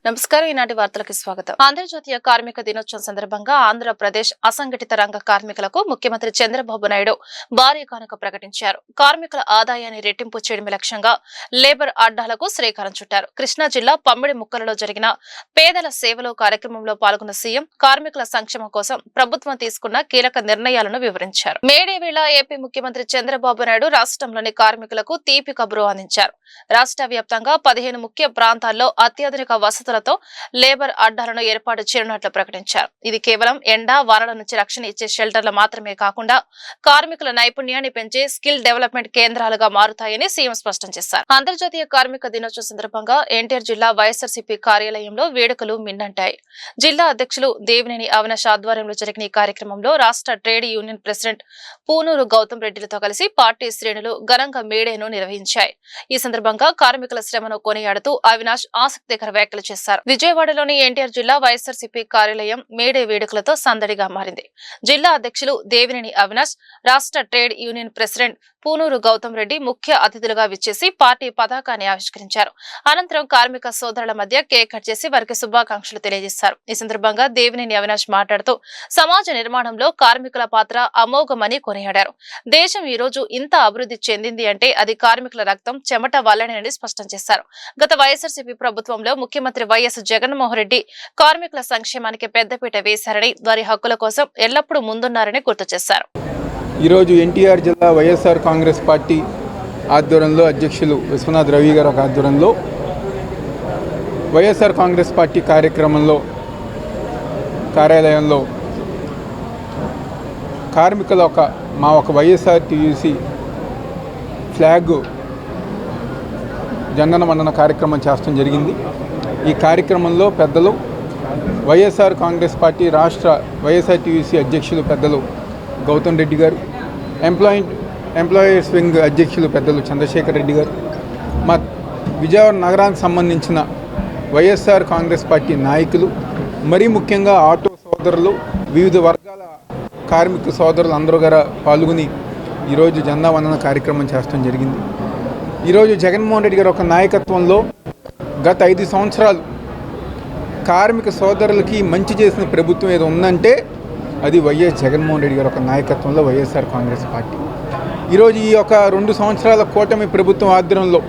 నమస్కారం. ఈనాటి వార్తలకు స్వాగతం. అంతర్జాతీయ కార్మిక దినోత్సవం సందర్భంగా ఆంధ్రప్రదేశ్ అసంఘటిత రంగ కార్మికులకు ముఖ్యమంత్రి చంద్రబాబు నాయుడు భారీ కానుక ప్రకటించారు. కార్మికుల ఆదాయాన్ని రెట్టింపు చేయడమే లక్ష్యంగా లేబర్ అడ్డాలకు శ్రీకారం చుట్టారు. కృష్ణా జిల్లా పమ్మిడి ముక్కలలో జరిగిన పేదల సేవలో కార్యక్రమంలో పాల్గొన్న సీఎం కార్మికుల సంక్షేమం కోసం ప్రభుత్వం తీసుకున్న కీలక నిర్ణయాలను వివరించారు. మేడే వేళ ఏపీ ముఖ్యమంత్రి చంద్రబాబు నాయుడు రాష్ట్రంలోని కార్మికులకు తీపి కబురు అందించారు. రాష్ట్ర వ్యాప్తంగా 15 ముఖ్య ప్రాంతాల్లో అత్యాధునిక వసతులతో లేబర్ అడ్డాలను ఏర్పాటు చేయనున్నట్లు ప్రకటించారు. ఇది కేవలం ఎండ వానల నుంచి రక్షణ ఇచ్చే షెల్టర్లు మాత్రమే కాకుండా కార్మికుల నైపుణ్యాన్ని పెంచే స్కిల్ డెవలప్మెంట్ కేంద్రాలుగా మారుతాయని సీఎం స్పష్టం చేశారు. అంతర్జాతీయ కార్మిక దినోత్సవం సందర్భంగా ఎన్టీఆర్ జిల్లా వైఎస్ఆర్సీపీ కార్యాలయంలో వేడుకలు మిన్నంటాయి. జిల్లా అధ్యక్షులు దేవినేని అవినాష్ ఆధ్వర్యంలో జరిగిన ఈ కార్యక్రమంలో రాష్ట్ర trade union president Punuru Gautam రెడ్డిలతో కలిసి పార్టీ శ్రేణులు ఘనంగా మేడేను నిర్వహించాయి. ఈ సందర్భంగా కార్మికుల శ్రమను కొనియాడుతూ అవినాష్ ఆసక్తికర వ్యాఖ్యలు చేశారు. విజయవాడలోని ఎన్టీఆర్ జిల్లా వైఎస్ఆర్సీపీ కార్యాలయం మేడే వేడుకలతో సందడిగా మారింది. జిల్లా అధ్యక్షులు దేవినేని అవినాష్, రాష్ట్ర trade union president Punuru Gautam Reddy ముఖ్య అతిథులుగా విచ్చేసి పార్టీ పతాకాన్ని ఆవిష్కరించారు. అనంతరం కార్మిక సోదరుల మధ్య కేక్ కట్ చేసి వారికి శుభాకాంక్షలు తెలియజేశారు. ఈ సందర్భంగా దేవినేని అవినాష్ మాట్లాడుతూ సమాజ నిర్మాణంలో కార్మికుల పాత్ర అమోఘమని కొనియాడారు. దేశం ఈ రోజు ఇంత అభివృద్ధి చెందింది అంటే అది కార్మికుల రక్తం చెమట వల్లనేనని స్పష్టం చేశారు. గత వైఎస్ఆర్సీపీ ప్రభుత్వంలో ముఖ్యమంత్రి వైఎస్ జగన్మోహన్ రెడ్డి కార్మికుల సంక్షేమానికి పెద్దపీట వేశారని, వారి హక్కుల కోసం ఎల్లప్పుడూ ముందున్నారని గుర్తు చేశారు. ఈరోజు ఎన్టీఆర్ జిల్లా వైఎస్ఆర్ కాంగ్రెస్ పార్టీ ఆధ్వర్యంలో అధ్యక్షులు విశ్వనాథ్ రవి గారు ఆధ్వర్యంలో వైఎస్ఆర్ కాంగ్రెస్ పార్టీ కార్యాలయంలో కార్మికుల ఒక వైఎస్ఆర్ టీయూసీ ఫ్లాగ్ జెండాను వందన కార్యక్రమం చేయడం జరిగింది. ఈ కార్యక్రమంలో పెద్దలు వైఎస్ఆర్ కాంగ్రెస్ పార్టీ రాష్ట్ర వైఎస్ఆర్ టీయూసీ అధ్యక్షులు పెద్దలు గౌతమ్ రెడ్డి గారు, ఎంప్లాయీస్ వింగ్ అధ్యక్షులు పెద్దలు చంద్రశేఖర్ రెడ్డి గారు, మా విజయవాడ నగరానికి సంబంధించిన వైఎస్ఆర్ కాంగ్రెస్ పార్టీ నాయకులు, మరీ ముఖ్యంగా ఆటో సోదరులు, వివిధ వర్గాల కార్మిక సోదరులు అందరూ గారు పాల్గొని ఈరోజు జెండా వందన కార్యక్రమం చేయడం జరిగింది. ఈరోజు జగన్మోహన్ రెడ్డి గారు ఒక నాయకత్వంలో గత 5 సంవత్సరాలు కార్మిక సోదరులకి మంచి చేసిన ప్రభుత్వం ఏదో ఉందంటే అది వైఎస్ జగన్మోహన్ రెడ్డి గారు ఒక నాయకత్వంలో వైఎస్ఆర్ కాంగ్రెస్ పార్టీ. ఈరోజు ఈ 2 సంవత్సరాల కూటమి ప్రభుత్వం ఆధ్వర్యంలో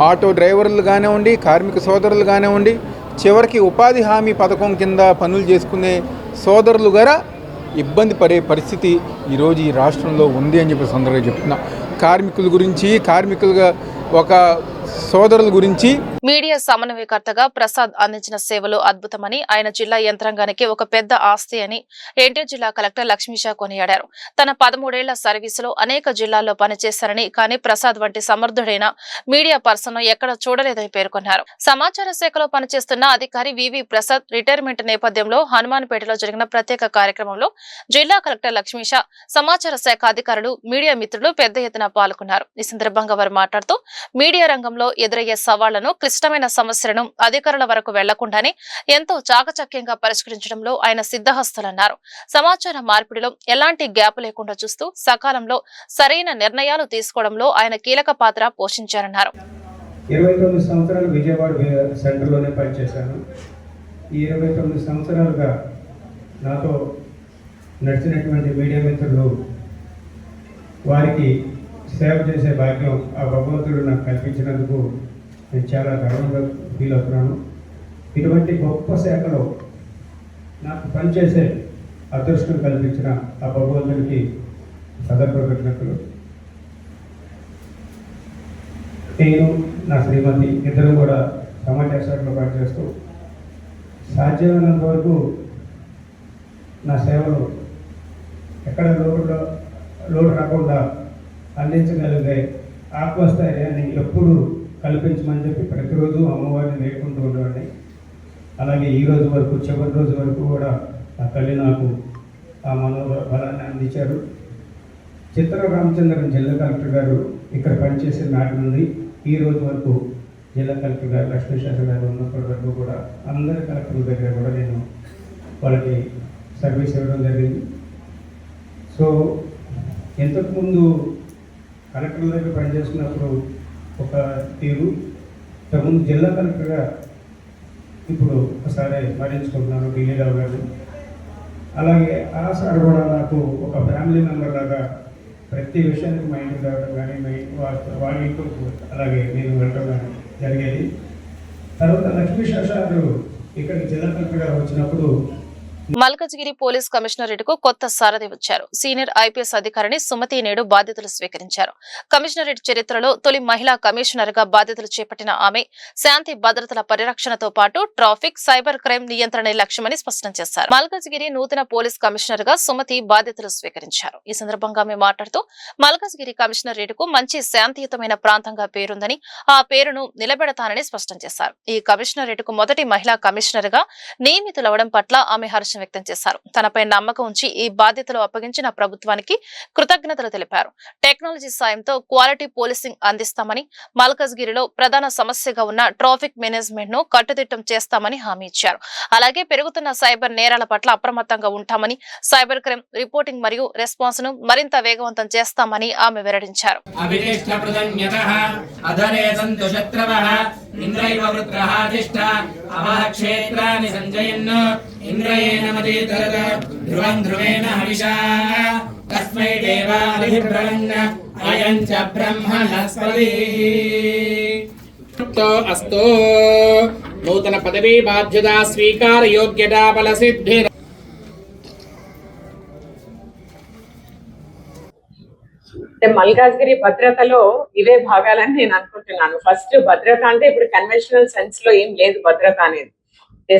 ఆటో డ్రైవర్లు కానివ్వండి, కార్మిక సోదరులు కానివ్వండి, చివరికి ఉపాధి హామీ పథకం కింద పనులు చేసుకునే సోదరులు గారా ఇబ్బంది పడే పరిస్థితి ఈరోజు ఈ రాష్ట్రంలో ఉంది అని చెప్పి సందర్భంగా చెప్తున్నా. కార్మికుల గురించి, కార్మికులుగా ఒక సోదరుల గురించి మీడియా సమన్వయకర్తగా ప్రసాద్ అందించిన సేవలు అద్భుతమని, ఆయన జిల్లా యంత్రాంగానికి ఒక పెద్ద ఆస్తి అని ఎన్టీఆర్ జిల్లా కలెక్టర్ లక్ష్మీషా కొనియాడారు. తన 13 ఏళ్ల సర్వీసులో అనేక జిల్లాల్లో పనిచేశారని, కానీ ప్రసాద్ వంటి సమర్థుడైన మీడియా పర్సన్ ఎక్కడ చూడలేదని పేర్కొన్నారు. సమాచార శాఖలో పనిచేస్తున్న అధికారి వివి ప్రసాద్ రిటైర్మెంట్ నేపథ్యంలో హనుమాన్పేటలో జరిగిన ప్రత్యేక కార్యక్రమంలో జిల్లా కలెక్టర్ లక్ష్మీషా, సమాచార శాఖ అధికారులు, మీడియా మిత్రులు పెద్ద ఎత్తున పాల్గొన్నారు. ఈ సందర్భంగా వారు మాట్లాడుతూ మీడియా రంగంలో ఎదురయ్యే సవాళ్లను, క్లిష్టమైన సమస్యలను అధికారుల వరకు వెళ్లకుండానే ఎంతో చాకచక్యంగా పరిష్కరించడంలో ఆయన సిద్ధహస్తులన్నారు. సమాచార మార్పిడిలో ఎలాంటి గ్యాప్ లేకుండా చూస్తూ సకాలంలో సరైన నిర్ణయాలు తీసుకోవడంలో ఆయన కీలక పాత్ర పోషించారన్నారు. 29 సంవత్సరాలు విజయవాడ సెంటర్లోనే పనిచేశాను. ఈ 29 సంవత్సరాలుగా నాతో నడిచినటువంటి మీడియా మిత్రులు, వారికి సేవ చేసే భాగ్యం ఆ భగవంతుడు నాకు కల్పించినందుకు నేను చాలా గర్వంగా ఫీల్ అవుతున్నాను. ఇటువంటి గొప్ప శాఖలో నాకు పనిచేసే అదృష్టం కల్పించిన ఆ భగవంతుడికి సదకృతజ్ఞతలు. నేను, నా శ్రీమతి ఇద్దరు కూడా సమాచార శాఖలో పనిచేస్తూ సాధ్యమైనంత వరకు నా సేవలు ఎక్కడ లోటు రాకుండా అందించగలిగే ఆత్మస్థైర్యాన్ని ఎప్పుడు కల్పించమని చెప్పి ప్రతిరోజు అమ్మవారిని వేడుకుంటూ ఉండేవాడిని. అలాగే ఈ రోజు వరకు, చివరి రోజు వరకు కూడా నా తల్లి నాకు ఆ మనోబలాన్ని అందించారు. చిత్ర రామచంద్రన్ జిల్లా కలెక్టర్ గారు ఇక్కడ పనిచేసిన నాటి నుండి ఈ రోజు వరకు జిల్లా కలెక్టర్ గారు లక్ష్మీశాస్త్రి గారు ఉన్నప్పటి వరకు కూడా అందరి కలెక్టర్ల దగ్గర కూడా నేను వాళ్ళకి సర్వీస్ ఇవ్వడం జరిగింది. సో ఇంతకుముందు కలెక్టర్ల దగ్గర పనిచేస్తున్నప్పుడు ఒక తీరు, ఇంతకుముందు జిల్లా కలెక్టర్గా ఇప్పుడు ఒకసారి స్మరించుకుంటున్నాను ఢిల్లీరావు గారు. అలాగే ఆ సార్ కూడా నాకు ఒక ఫ్యామిలీ మెంబర్ లాగా ప్రతి విషయానికి మా ఇంటికి రావడం కానీ వాళ్ళ ఇంటికి అలాగే నేను వెళ్ళడం కానీ జరిగేది. తర్వాత లక్ష్మీ శాస్త్రి ఇక్కడికి జిల్లా కలెక్టర్గా వచ్చినప్పుడు మల్కజ్గిరి పోలీస్ కమిషనరేట్ కు కొత్త సారథి వచ్చారు. సీనియర్ ఐపీఎస్ అధికారిని సుమతి నేడు బాధ్యతలు స్వీకరించారు. కమిషనరేట్ చరిత్రలో తొలి మహిళా కమిషనర్ గా బాధ్యతలు చేపట్టిన ఆమె శాంతి భద్రతల పరిరక్షణతో పాటు ట్రాఫిక్, సైబర్ క్రైమ్ నియంత్రణ లక్ష్యమని స్పష్టం చేశారు. మల్కజ్గిరి నూతన పోలీస్ కమిషనర్ గా సుమతి బాధ్యతలు స్వీకరించారు. ఈ సందర్భంగా ఆమె మాట్లాడుతూ మల్కజ్గిరి కమిషనరేట్ కు మంచి శాంతియుతమైన ప్రాంతంగా పేరుందని, ఆ పేరును నిలబెడతానని స్పష్టం చేశారు. ఈ కమిషనరేట్ కు మొదటి మహిళా కమిషనర్ గా నియమితులవడం పట్ల ఆమె హర్షం వ్యక్తం చేశారు. తనపై నమ్మకం ఉంచి ఈ బాధ్యతలు అప్పగించిన ప్రభుత్వానికి కృతజ్ఞతలు తెలిపారు. టెక్నాలజీ సాయంతో క్వాలిటీ పోలీసింగ్ అందిస్తామని, మల్కజ్గిరిలో ప్రధాన సమస్యగా ఉన్న ట్రాఫిక్ మేనేజ్మెంట్ ను కట్టుదిట్టం చేస్తామని హామీ ఇచ్చారు. అలాగే పెరుగుతున్న సైబర్ నేరాల పట్ల అప్రమత్తంగా ఉంటామని, సైబర్ క్రైమ్ రిపోర్టింగ్ మరియు రెస్పాన్స్ ను మరింత వేగవంతం చేస్తామని ఆమె వెల్లడించారు. ఇంద్రయేణ మదీతరద ధ్రువం ధ్రువేణ హవిషా తస్మై దేవాభిబ్రవన్న అయం చ బ్రహ్మణస్పతి అస్తు. నూతన పదవీ బాధ్యత స్వీకార యోగ్యతా బల సిద్ధి. అంటే మల్కాజ్గిరి భద్రతలో ఇవే భాగాలని నేను అనుకుంటున్నాను. ఫస్ట్ భద్రత అంటే ఇప్పుడు కన్వెన్షనల్ సెన్స్ లో ఏం లేదు భద్రత అనేది.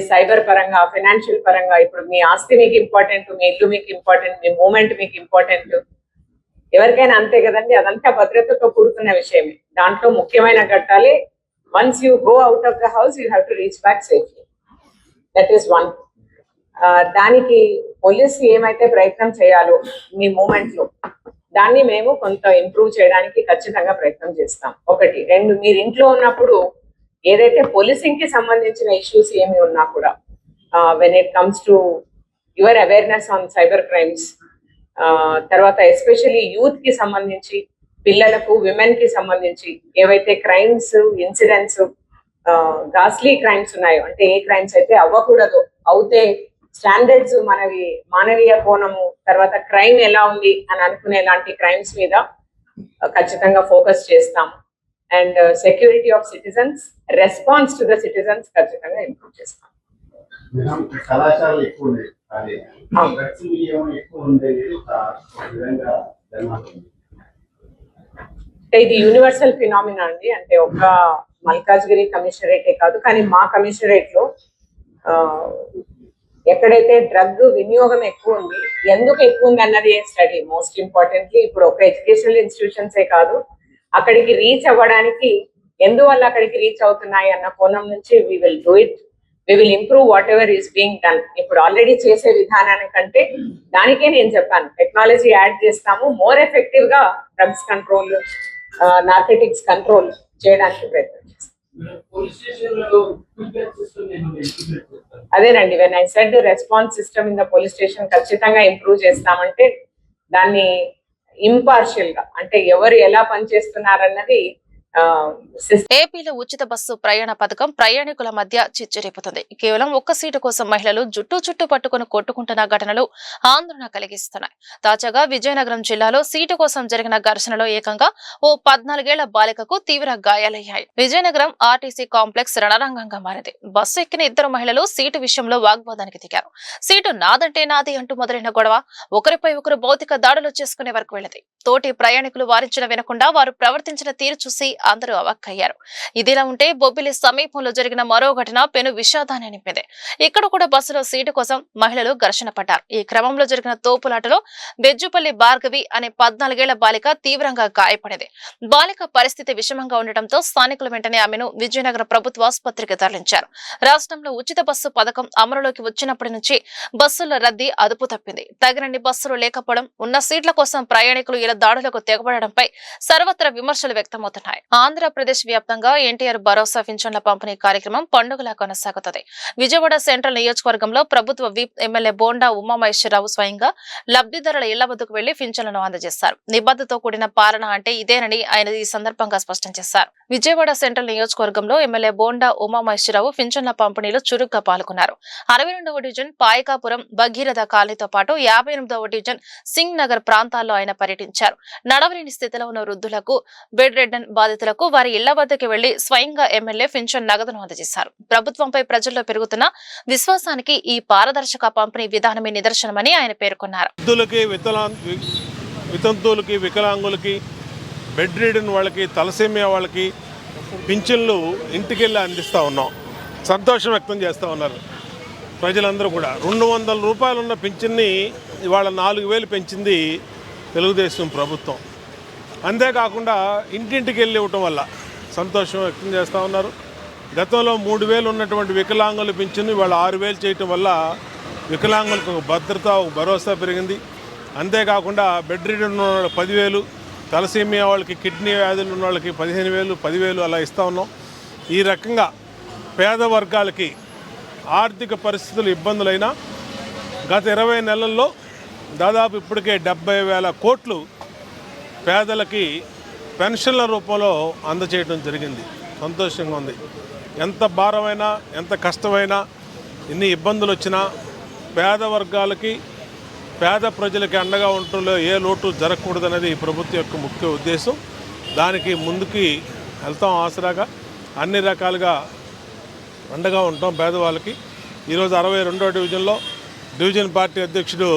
సైబర్ పరంగా, ఫైనాన్షియల్ పరంగా, ఇప్పుడు మీ ఆస్తి మీకు ఇంపార్టెంట్, మీ ఇల్లు మీకు ఇంపార్టెంట్, మీ మూమెంట్ మీకు ఇంపార్టెంట్, ఎవరికైనా అంతే కదండి. అదంతా భద్రతతో కూడుకున్న విషయమే. దాంట్లో ముఖ్యమైన ఘట్టాలే once you go out of the house you have to reach back safely. That is one. దానికి పోలీసు ఏమైతే ప్రయత్నం చేయాలో మీ మూమెంట్ లో, దాన్ని మేము కొంత ఇంప్రూవ్ చేయడానికి ఖచ్చితంగా ప్రయత్నం చేస్తాం. ఒకటి. రెండు, మీరు ఇంట్లో ఉన్నప్పుడు ఏదైతే పోలీసింగ్ కి సంబంధించిన ఇష్యూస్ ఏమి ఉన్నా కూడా, when it comes to your awareness on cyber crimes, తర్వాత ఎస్పెషల్లీ యూత్ కి సంబంధించి, పిల్లలకు, విమెన్ కి సంబంధించి ఏవైతే క్రైమ్స్, ఇన్సిడెంట్స్, గాస్లీ క్రైమ్స్ ఉన్నాయో, అంటే ఏ క్రైమ్స్ అయితే అవ్వకూడదు, అవుతే స్టాండర్డ్స్ మనవి, మానవీయ కోణము, తర్వాత క్రైమ్ ఎలా ఉంది అని అనుకునే లాంటి క్రైమ్స్ మీద ఖచ్చితంగా ఫోకస్ చేస్తాము. And security of citizens, response to the citizens ఖచ్చితంగా ఇంప్రూవ్ చేస్తాం. కళాశాలలు ఎక్కువ ఉన్నాయి, ఇది యూనివర్సల్ ఫినామినా అండి. అంటే ఒక మల్కాజ్గిరి కమిషనరేటే కాదు, కానీ మా కమిషనరేట్ లో ఎక్కడైతే డ్రగ్ వినియోగం ఎక్కువ ఉంది, ఎందుకు ఎక్కువ ఉంది అన్నది స్టడీ. మోస్ట్ ఇంపార్టెంట్లీ ఇప్పుడు ఒక ఎడ్యుకేషనల్ ఇన్స్టిట్యూషన్సే కాదు, అక్కడికి రీచ్ అవ్వడానికి ఎందువల్ల అక్కడికి రీచ్ అవుతున్నాయి అన్న కోణం నుంచి we will do it. We will improve whatever is being done. ఇప్పుడు ఆల్రెడీ చేసే విధానానికంటే దానికే నేను చెప్పాను, టెక్నాలజీ యాడ్ చేస్తాము, మోర్ ఎఫెక్టివ్ గా డ్రగ్స్ కంట్రోల్, నార్కోటిక్స్ కంట్రోల్ చేయడానికి ప్రయత్నం చేస్తాం. అదేనండి, when I said response system in the police station ఖచ్చితంగా ఇంప్రూవ్ చేస్తామంటే దాన్ని ఇంపార్షియల్ గా, అంటే ఎవరు ఎలా పనిచేస్తున్నారన్నది. ఏపీలో ఉచిత బస్సు ప్రయాణ పథకం ప్రయాణికుల మధ్య చిచ్చురేపుతుంది. కేవలం ఒక్క సీటు కోసం మహిళలు చుట్టూ పట్టుకుని కొట్టుకుంటున్న ఘటనలు ఆందోళన కలిగిస్తున్నాయి. తాజాగా విజయనగరం జిల్లాలో సీటు కోసం జరిగిన ఘర్షణలో ఏకంగా ఓ 14 ఏళ్ల బాలికకు తీవ్ర గాయాలయ్యాయి. విజయనగరం ఆర్టీసీ కాంప్లెక్స్ రణరంగంగా మారింది. బస్సు ఎక్కిన ఇద్దరు మహిళలు సీటు విషయంలో వాగ్వాదానికి దిగారు. సీటు నాదంటే నాది అంటూ మొదలైన గొడవ ఒకరిపై ఒకరు భౌతిక దాడులు చేసుకునే వరకు వెళ్ళింది. తోటి ప్రయాణికులు వారించిన వినకుండా వారు ప్రవర్తించిన తీరు చూసి అందరూ అవాక్కయ్యారు. ఇదిలా ఉంటే బొబ్బిలి సమీపంలో జరిగిన మరో ఘటన పెను విషాదాన్ని నింపింది. ఇక్కడ కూడా బస్సులో సీటు కోసం మహిళలు ఘర్షణ పడ్డారు. ఈ క్రమంలో జరిగిన తోపులాటలో బెజ్జుపల్లి భార్గవి అనే 14 ఏళ్ల బాలిక తీవ్రంగా గాయపడింది. బాలిక పరిస్థితి విషమంగా ఉండటంతో స్థానికులు వెంటనే ఆమెను విజయనగర ప్రభుత్వ ఆసుపత్రికి తరలించారు. రాష్ట్రంలో ఉచిత బస్సు పథకం అమలులోకి వచ్చినప్పటి నుంచి బస్సుల రద్దీ అదుపు తప్పింది. తగినన్ని బస్సులు లేకపోవడం, ఉన్న సీట్ల కోసం ప్రయాణికులు ఇలా దాడులకు తెగబడడంపై సర్వత్రా విమర్శలు వ్యక్తమవుతున్నాయి. ఆంధ్రప్రదేశ్ వ్యాప్తంగా ఎన్టీఆర్ భరోసా పింఛన్ల పంపిణీ కార్యక్రమం పండుగలా కొనసాగుతుంది. విజయవాడ సెంట్రల్ నియోజకవర్గంలో ప్రభుత్వ విప్ ఎమ్మెల్యే బోండా ఉమామహేశ్వరరావు స్వయంగా లబ్ధిదారుల ఇళ్ల వద్దకు వెళ్లి పింఛన్లను అందజేశారు. నిబద్ధతతో కూడిన పాలన అంటే ఇదేనని ఆయన ఈ సందర్భంగా స్పష్టం చేశారు. విజయవాడ సెంట్రల్ నియోజకవర్గంలో ఎమ్మెల్యే బోండా ఉమామహేశ్వరరావు పింఛన్ల పంపిణీలో చురుగ్గా పాల్గొన్నారు. 62వ డివిజన్ పాయకాపురం భగీరథ కాలనీతో పాటు 58వ డివిజన్ సింగ్ నగర్ ప్రాంతాల్లో ఆయన పర్యటించారు. నడవలేని స్థితిలో ఉన్న వృద్ధులకు, బెడ్ రెడ్డన్ బాధితులకు వారి ఇళ్ల వద్దకు వెళ్లి స్వయంగా ఎమ్మెల్యే పింఛన్ నగదును అందజేశారు. ప్రభుత్వంపై ప్రజల్లో పెరుగుతున్న విశ్వాసానికి ఈ పారదర్శక పంపిణీ విధానమే నిదర్శనమని ఆయన పేర్కొన్నారు. వితంతువులకి, వికలాంగులకి, బెడ్ రీడన్ వాళ్ళకి, తలసేమియా వాళ్ళకి పింఛన్లు ఇంటికెళ్ళి అందిస్తూ ఉన్నాం. సంతోషం వ్యక్తం చేస్తూ ఉన్నారు ప్రజలందరూ కూడా. 200 రూపాయలు ఉన్న పింఛన్ని ఇవాళ 4000 పెంచింది తెలుగుదేశం ప్రభుత్వం. అంతేకాకుండా ఇంటింటికి వెళ్ళి ఇవ్వటం వల్ల సంతోషం వ్యక్తం చేస్తూ ఉన్నారు. గతంలో 3000 ఉన్నటువంటి వికలాంగుల పింఛను ఇవాళ 6000 చేయటం వల్ల వికలాంగులకు భద్రత, భరోసా పెరిగింది. అంతేకాకుండా బెడ్ రీడన్ ఉన్న వాళ్ళకి 10,000, తలసేమియా వాళ్ళకి, కిడ్నీ వ్యాధులు ఉన్న వాళ్ళకి 15,000, 10,000 అలా ఇస్తూ ఉన్నాం. ఈ రకంగా పేద వర్గాలకి ఆర్థిక పరిస్థితులు ఇబ్బందులైనా గత 20 నెలల్లో దాదాపు ఇప్పటికే 70,000 కోట్లు పేదలకి పెన్షన్ల రూపంలో అందచేయడం జరిగింది. సంతోషంగా ఉంది. ఎంత భారమైనా, ఎంత కష్టమైనా, ఎన్ని ఇబ్బందులు వచ్చినా పేద వర్గాలకి, పేద ప్రజలకి అండగా ఉండటంలో ఏ లోటు జరగకూడదనేది ఈ ప్రభుత్వం యొక్క ముఖ్య ఉద్దేశం. దానికి ముందుకి వెళ్తాం. ఆసరాగా అన్ని రకాలుగా అండగా ఉంటాం పేదవాళ్ళకి. ఈరోజు 62వ డివిజన్లో డివిజన్ పార్టీ అధ్యక్షుడు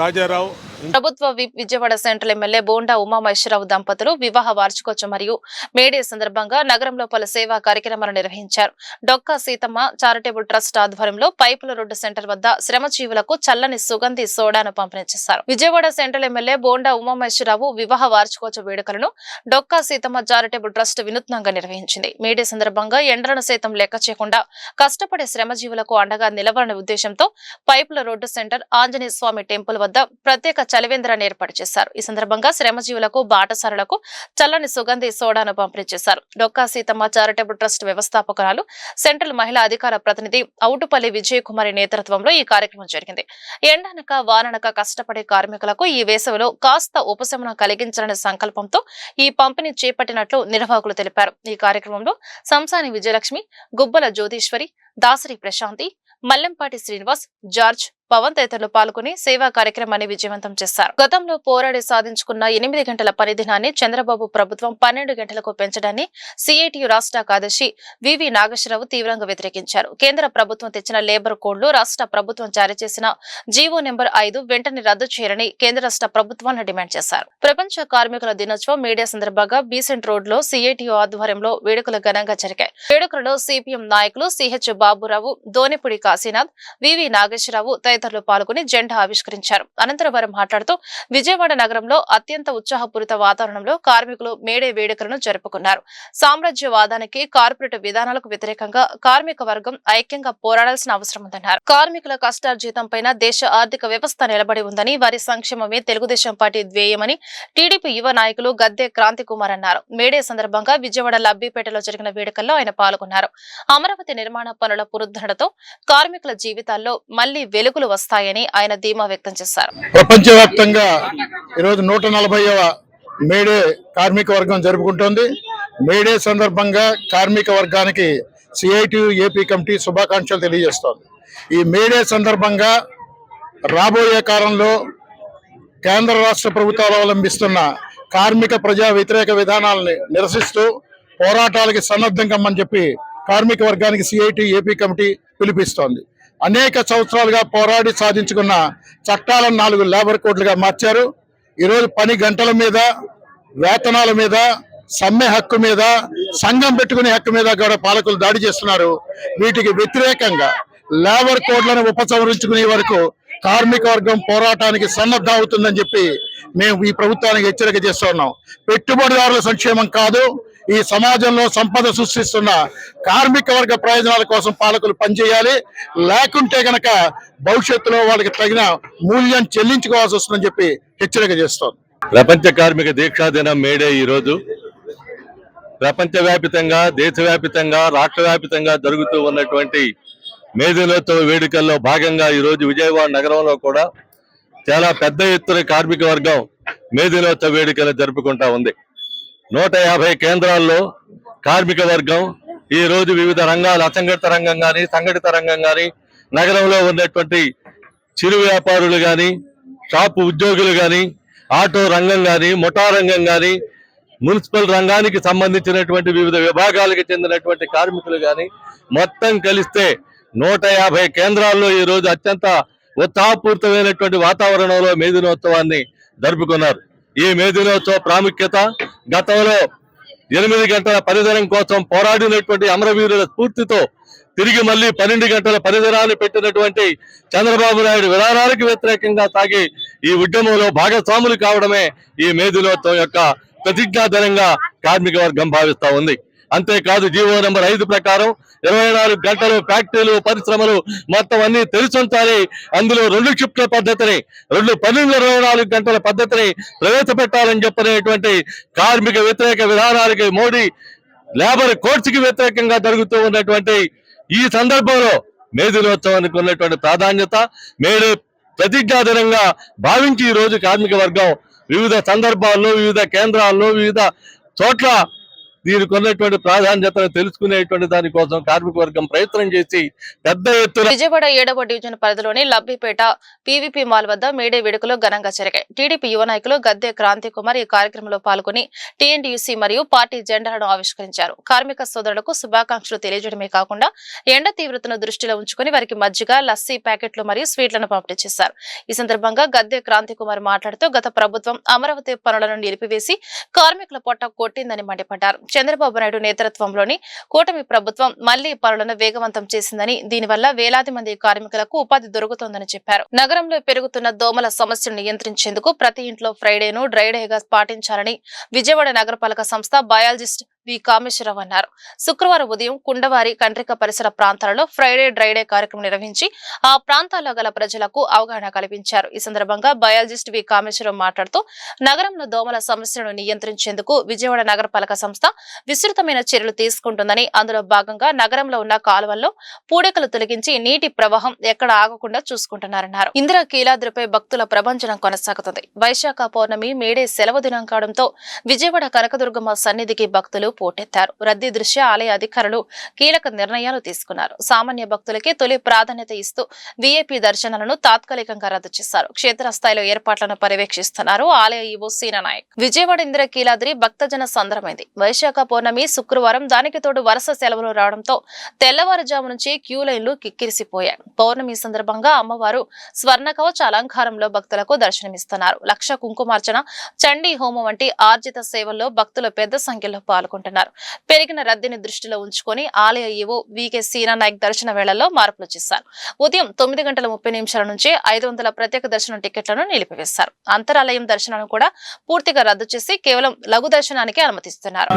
రాజారావు, ప్రభుత్వ whip Vijayawada central MLA Bonda Umamaheswararao దంపతులు వివాహ వార్షికోత్సవం మరియు మేడే సందర్భంగా నగరంలో పలు సేవా కార్యక్రమాలు నిర్వహించారు. డొక్కా సీతమ్మ చారిటబుల్ ట్రస్ట్ ఆధ్వర్యంలో పైపుల రోడ్డు సెంటర్ వద్ద శ్రమజీవులకు చల్లని సుగంధి సోడాను పంపిణీ చేశారు. విజయవాడ సెంట్రల్ ఎమ్మెల్యే బోండా ఉమామహేశ్వరరావు వివాహ వార్షికోత్సవ వేడుకలను డొక్కా సీతమ్మ చారిటబుల్ ట్రస్ట్ వినూత్నంగా నిర్వహించింది. మేడే సందర్భంగా ఎండలను సైతం లెక్క చేయకుండా కష్టపడే శ్రమజీవులకు అండగా నిలవాలనే ఉద్దేశంతో పైపుల రోడ్డు సెంటర్, ఆంజనేయ స్వామి టెంపుల్ వద్ద ప్రత్యేక చలివేంద్రాన్ని ఏర్పాటు చేశారు. ఈ సందర్భంగా శ్రమజీవులకు, బాటసారులకు చల్లని సుగంధి సోడాను పంపిణీ చేశారు. డొక్కా సీతమ్మ చారిటబుల్ ట్రస్ట్ వ్యవస్థాపకురాలు, సెంట్రల్ మహిళా అధికార ప్రతినిధి అవుటుపల్లి విజయకుమారి నేతృత్వంలో ఈ కార్యక్రమం జరిగింది. ఎండనక వాననక కష్టపడే కార్మికులకు ఈ వేసవిలో కాస్త ఉపశమనం కలిగించాలనే సంకల్పంతో ఈ పంపిణీ చేపట్టినట్లు నిర్వాహకులు తెలిపారు. ఈ కార్యక్రమంలో సంసాని విజయలక్ష్మి, గుబ్బల జ్యోతీశ్వరి, దాసరి ప్రశాంతి, మల్లెంపాటి శ్రీనివాస్, జార్జ్, పవన్ తదితరులు పాల్గొని సేవా కార్యక్రమాన్ని విజయవంతం చేశారు. గతంలో పోరాడి సాధించుకున్న 8 గంటల పని దినాన్ని చంద్రబాబు ప్రభుత్వం 12 గంటలకు పెంచడాన్ని సిఐటియు రాష్ట్ర కార్యదర్శి వివి నాగేశ్వరరావు తీవ్రంగా వ్యతిరేకించారు. కేంద్ర ప్రభుత్వం తెచ్చిన లేబర్ కోడ్లు, రాష్ట్ర ప్రభుత్వం జారీ చేసిన జీవో నెంబర్ 5 వెంటనే రద్దు చేయాలని కేంద్ర రాష్ట్ర ప్రభుత్వాలను డిమాండ్ చేశారు. ప్రపంచ కార్మికుల దినోత్సవం మీడియా సందర్భంగా బీసెంట్ రోడ్ లో సిఐటియు ఆధ్వర్యంలో వేడుకలు ఘనంగా జరిగాయి. వేడుకలలో సిపిఎం నాయకులు సిహెచ్ బాబురావు, దోనిపుడి కాశీనాథ్, వివి నాగేశ్వరరావు తదితరులు పాల్గొని జెండా ఆవిష్కరించారు. అనంతరం వారు మాట్లాడుతూ విజయవాడ నగరంలో అత్యంత ఉత్సాహపూరిత వాతావరణంలో కార్మికులు మేడే వేడుకలను జరుపుకున్నారు. సామ్రాజ్యవాదానికి, కార్పొరేట్ విధానాలకు వ్యతిరేకంగా కార్మిక వర్గం ఐక్యంగా పోరాడాల్సిన అవసరం ఉందన్నారు. కార్మికుల కష్టార్జితం పైన దేశ ఆర్థిక వ్యవస్థ నిలబడి ఉందని, వారి సంక్షేమమే తెలుగుదేశం పార్టీ ధ్యేయమని టీడీపీ యువ నాయకులు గద్దె క్రాంతి కుమార్ అన్నారు. మేడే సందర్భంగా విజయవాడ లబ్బిపేటలో జరిగిన వేడుకల్లో ఆయన పాల్గొన్నారు. అమరావతి నిర్మాణ పనుల పునరుద్ధరణతో కార్మికుల జీవితాల్లో మళ్లీ వెలుగులు వస్తాయని ఆయన ధీమా వ్యక్తం చేశారు. ప్రపంచవ్యాప్తంగా ఈరోజు 140వ మేడే కార్మిక వర్గం జరుపుకుంటోంది. మేడే సందర్భంగా కార్మిక వర్గానికి సిఐటియు ఏపీ కమిటీ శుభాకాంక్షలు తెలియజేస్తోంది. ఈ మేడే సందర్భంగా రాబోయే కాలంలో కేంద్ర రాష్ట్ర ప్రభుత్వాలు అవలంబిస్తున్న కార్మిక ప్రజా వ్యతిరేక విధానాలని నిరసిస్తూ పోరాటాలకి సన్నద్ధం కమ్మని చెప్పి కార్మిక వర్గానికి సిఐటియు ఏపీ కమిటీ పిలిపిస్తోంది. అనేక సంవత్సరాలుగా పోరాడి సాధించుకున్న చట్టాలను 4 లేబర్ కోడ్లుగా మార్చారు. ఈరోజు పని గంటల మీద, వేతనాల మీద, సమ్మె హక్కు మీద, సంఘం పెట్టుకునే హక్కు మీద కూడా పాలకులు దాడి చేస్తున్నారు. వీటికి వ్యతిరేకంగా లేబర్ కోడ్లను ఉపసంహరించుకునే వరకు కార్మిక వర్గం పోరాటానికి సన్నద్ధం అవుతుందని చెప్పి మేము ఈ ప్రభుత్వానికి హెచ్చరిక చేస్తున్నాం. పెట్టుబడిదారుల సంక్షేమం కాదు, ఈ సమాజంలో సంపద సృష్టిస్తున్న కార్మిక వర్గ ప్రయోజనాల కోసం పాలకులు పనిచేయాలి. లేకుంటే గనక భవిష్యత్తులో వాళ్ళకి తగిన మూల్యం చెల్లించుకోవాల్సి వస్తుందని చెప్పి హెచ్చరిక చేస్తోంది. ప్రపంచ కార్మిక దీక్షా దినం మేడే ఈరోజు ప్రపంచవ్యాపితంగా, దేశవ్యాపితంగా, రాష్ట్రవ్యాపితంగా జరుగుతూ ఉన్నటువంటి మే దినోత్సవ వేడుకల్లో భాగంగా ఈరోజు విజయవాడ నగరంలో కూడా చాలా పెద్ద ఎత్తున కార్మిక వర్గం మే దినోత్సవ వేడుకలు జరుపుకుంటా ఉంది. 150 కేంద్రాల్లో కార్మిక వర్గం ఈ రోజు వివిధ రంగాలు, అసంఘటిత రంగం కానీ, సంఘటిత రంగం కానీ, నగరంలో ఉన్నటువంటి చిరు వ్యాపారులు కానీ, షాపు ఉద్యోగులు కానీ, ఆటో రంగం కానీ, ముఠా రంగం కానీ, మున్సిపల్ రంగానికి సంబంధించినటువంటి వివిధ విభాగాలకు చెందినటువంటి కార్మికులు కానీ మొత్తం కలిస్తే 150 కేంద్రాల్లో ఈ రోజు అత్యంత ఉత్సాహపూరితమైనటువంటి వాతావరణంలో మే దినోత్సవాన్ని జరుపుకున్నారు. ఈ మే దినోత్సవ ప్రాముఖ్యత గతంలో 8 గంటల పనిదినం కోసం పోరాడినటువంటి అమరవీరుల స్ఫూర్తితో తిరిగి మళ్ళీ 12 గంటల పనిదినాన్ని పెట్టినటువంటి చంద్రబాబు నాయుడు విధానాలకు వ్యతిరేకంగా సాగే ఈ ఉద్యమంలో భాగస్వాములు కావడమే ఈ మే దినోత్సవం యొక్క ప్రతిజ్ఞాధనంగా కార్మిక వర్గం భావిస్తా ఉంది. అంతేకాదు జీవో నెంబర్ 5 ప్రకారం 24 గంటలు ఫ్యాక్టరీలు, పరిశ్రమలు మొత్తం అన్ని తెరిచుంచాలి. అందులో 2 షిఫ్ట్ల పద్ధతిని, 2 పనుల 24 గంటల పద్ధతిని ప్రవేశపెట్టాలని చెప్పినటువంటి కార్మిక వ్యతిరేక విధానాలకి, మోడీ లేబర్ కోడ్స్ కి వ్యతిరేకంగా జరుగుతూ ఉన్నటువంటి ఈ సందర్భంలో మే దినోత్సవానికి ఉన్నటువంటి ప్రాధాన్యత, మేడే ప్రతిజ్ఞాధనంగా భావించి ఈ రోజు కార్మిక వర్గం వివిధ సందర్భాల్లో, వివిధ కేంద్రాల్లో, వివిధ చోట్ల దీనికి ఉన్నటువంటి ప్రాధాన్యతను తెలుసుకునేటువంటి దానికోసం కార్మిక వర్గం ప్రయత్నం చేసి పెద్ద ఎత్తున విజయవాడ 7వ డివిజన్ పరిధిలోని లబ్బిపేట పీవీపీ మాల్ వద్ద మేడే వేడుకలు ఘనంగా జరిగాయి. టీడీపీ యువ నాయకులు గద్దె క్రాంతి కుమార్ ఈ కార్యక్రమంలో పాల్గొని టీఎన్టీయూసీ మరియు పార్టీ జెండాలను ఆవిష్కరించారు. కార్మిక సోదరులకు శుభాకాంక్షలు తెలియజేయడమే కాకుండా ఎండ తీవ్రతను దృష్టిలో ఉంచుకుని వారికి మజ్జిగ, లస్సీ ప్యాకెట్లు మరియు స్వీట్లను పంపిణీ చేశారు. ఈ సందర్భంగా గద్దె క్రాంతి కుమార్ మాట్లాడుతూ గత ప్రభుత్వం అమరావతి పనులను నిలిపివేసి కార్మికుల పొట్ట కొట్టిందని మండిపడ్డారు. చంద్రబాబు నాయుడు నేతృత్వంలోని కూటమి ప్రభుత్వం మళ్లీ పనులను వేగవంతం చేసిందని, దీనివల్ల వేలాది మంది కార్మికులకు ఉపాధి దొరుకుతోందని చెప్పారు. నగరంలో పెరుగుతున్న దోమల సమస్యను నియంత్రించేందుకు ప్రతి ఇంట్లో ఫ్రైడేను డ్రైడేగా పాటించాలని విజయవాడ నగరపాలక సంస్థ బయాలజిస్ట్ వి కామేశ్వరరావు అన్నారు. శుక్రవారం ఉదయం కుండవారి, కండ్రిక పరిసర ప్రాంతాలలో ఫ్రైడే డ్రైడే కార్యక్రమం నిర్వహించి ఆ ప్రాంతాల్లో గల ప్రజలకు అవగాహన కల్పించారు. ఈ సందర్భంగా బయాలజిస్ట్ వి కామేశ్వరరావు మాట్లాడుతూ నగరంలో దోమల సమస్యను నియంత్రించేందుకు విజయవాడ నగరపాలక సంస్థ విస్తృతమైన చర్యలు తీసుకుంటుందని, అందులో భాగంగా నగరంలో ఉన్న కాలువల్లో పూడికలు తొలగించి నీటి ప్రవాహం ఎక్కడ ఆగకుండా చూసుకుంటున్నారన్నారు. ఇందిరా కీలాద్రిపై భక్తుల ప్రభంజనం కొనసాగుతుంది. వైశాఖ పౌర్ణమి మేడే సెలవు దినం కావడంతో విజయవాడ కనకదుర్గమ్మ సన్నిధికి భక్తులు పోటెత్తారు. రద్దీ దృష్ట్యా ఆలయ అధికారులు కీలక నిర్ణయాలు తీసుకున్నారు. సామాన్య భక్తులకే తొలి ప్రాధాన్యత ఇస్తూ వీఐపీ దర్శనాలను తాత్కాలికంగా రద్దు చేశారు. క్షేత్రస్థాయిలో ఏర్పాట్లను పర్యవేక్షిస్తున్నారు ఆలయ ఈవో సీనా నాయక్. విజయవాడ ఇందిరా కీలాద్రి భక్తజన సందర్భమైంది. వైశాఖ పౌర్ణమి శుక్రవారం, దానికి తోడు వరుస సెలవులు రావడంతో తెల్లవారుజాము నుంచి క్యూ లైన్లు కిక్కిరిసిపోయాయి. పౌర్ణమి సందర్భంగా అమ్మవారు స్వర్ణ కవచ అలంకారంలో భక్తులకు దర్శనమిస్తున్నారు. లక్ష కుంకుమార్చన, చండీ హోమం వంటి ఆర్జిత సేవల్లో భక్తులు పెద్ద సంఖ్యలో పాల్గొంటున్నారు. పెరిగిన రద్దీని దృష్టిలో ఉంచుకొని ఆలయ ఈవో వికే సీనా నాయక్ దర్శన వేళల్లో మార్పులు చేశారు. ఉదయం 9:30 నుంచి 500 ప్రత్యేక దర్శనం టికెట్లను నిలిపివేశారు. అంతరాలయం దర్శనాలను కూడా పూర్తిగా రద్దు చేసి కేవలం లఘు దర్శనానికి అనుమతిస్తున్నారు.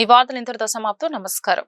ఈ వార్తలు ఇంతటితో సమాప్తం. నమస్కారం.